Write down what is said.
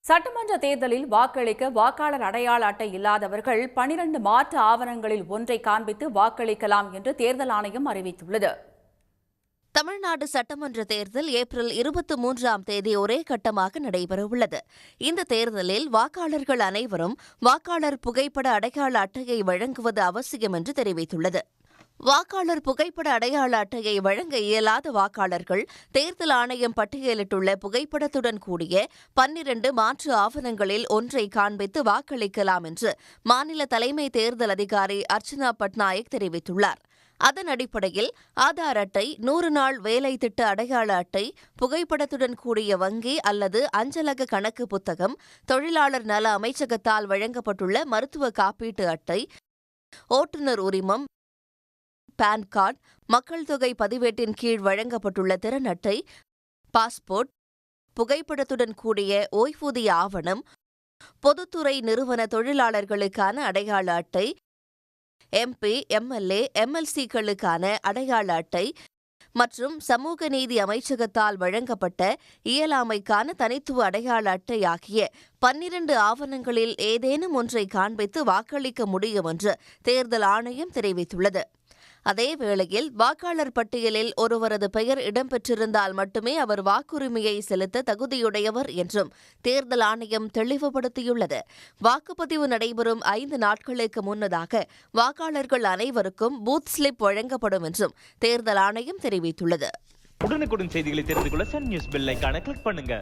சட்டமன்ற தேர்தலில் வாக்களிக்க வாக்காளர் அடையாள அட்டை இல்லாதவர்கள் 12 மாற்று ஆவணங்களில் ஒன்றை காண்பித்து வாக்களிக்கலாம் என்று தேர்தல் ஆணையம் அறிவித்துள்ளது. தமிழ்நாடு சட்டமன்ற தேர்தல் ஏப்ரல் 23ஆம் தேதி ஒரே கட்டமாக நடைபெறவுள்ளது. இந்த தேர்தலில் வாக்காளர்கள் அனைவரும் வாக்காளர் புகைப்பட அடையாள அட்டையை வழங்குவது அவசியம் என்று தெரிவித்துள்ளது. வாக்காளர் புகைப்பட அடையாள அட்டையை வழங்க இயலாத வாக்காளர்கள் தேர்தல் ஆணையம் பட்டியலிட்டுள்ள புகைப்படத்துடன் கூடிய 12 மாற்று ஆவணங்களில் ஒன்றை காண்பித்து வாக்களிக்கலாம் என்று மாநில தலைமை தேர்தல் அதிகாரி அர்ச்சனா பட்நாயக் தெரிவித்துள்ளார். அதன் அடிப்படையில் ஆதார் அட்டை, 100 நாள் வேலை திட்ட அடையாள அட்டை, புகைப்படத்துடன் கூடிய வங்கி அல்லது அஞ்சலக கணக்கு புத்தகம், தொழிலாளர் நல அமைச்சகத்தால் வழங்கப்பட்டுள்ள மருத்துவ காப்பீட்டு அட்டை, ஓட்டுநர் உரிமம், பான் கார்டு, மக்கள் தொகை பதிவேட்டின் கீழ் வழங்கப்பட்டுள்ள திறன் அட்டை, பாஸ்போர்ட், புகைப்படத்துடன் கூடிய ஓய்வூதிய ஆவணம், பொதுத்துறை நிறுவன தொழிலாளர்களுக்கான அடையாள அட்டை, MP, MLA, MLC-க்களுக்கான அடையாள அட்டை மற்றும் சமூக நீதி அமைச்சகத்தால் வழங்கப்பட்ட இயலாமைக்கான தனித்துவ அடையாள அட்டை ஆகிய 12 ஆவணங்களில் ஏதேனும் ஒன்றை காண்பித்து வாக்களிக்க முடியும் என்று தேர்தல் ஆணையம் தெரிவித்துள்ளது. அதேவேளையில் வாக்காளர் பட்டியலில் ஒருவரது பெயர் இடம்பெற்றிருந்தால் மட்டுமே அவர் வாக்குரிமையை செலுத்த தகுதியுடையவர் என்றும் தேர்தல் ஆணையம் தெளிவுபடுத்தியுள்ளது. வாக்குப்பதிவு நடைபெறும் 5 நாட்களுக்கு முன்னதாக வாக்காளர்கள் அனைவருக்கும் பூத் ஸ்லிப் வழங்கப்படும் என்றும் தேர்தல் ஆணையம் தெரிவித்துள்ளது. உடனுக்குடன் செய்திகளை தெரிந்து கொள்ள சன் நியூஸ் பெல் ஐகானை கிளிக் பண்ணுங்க.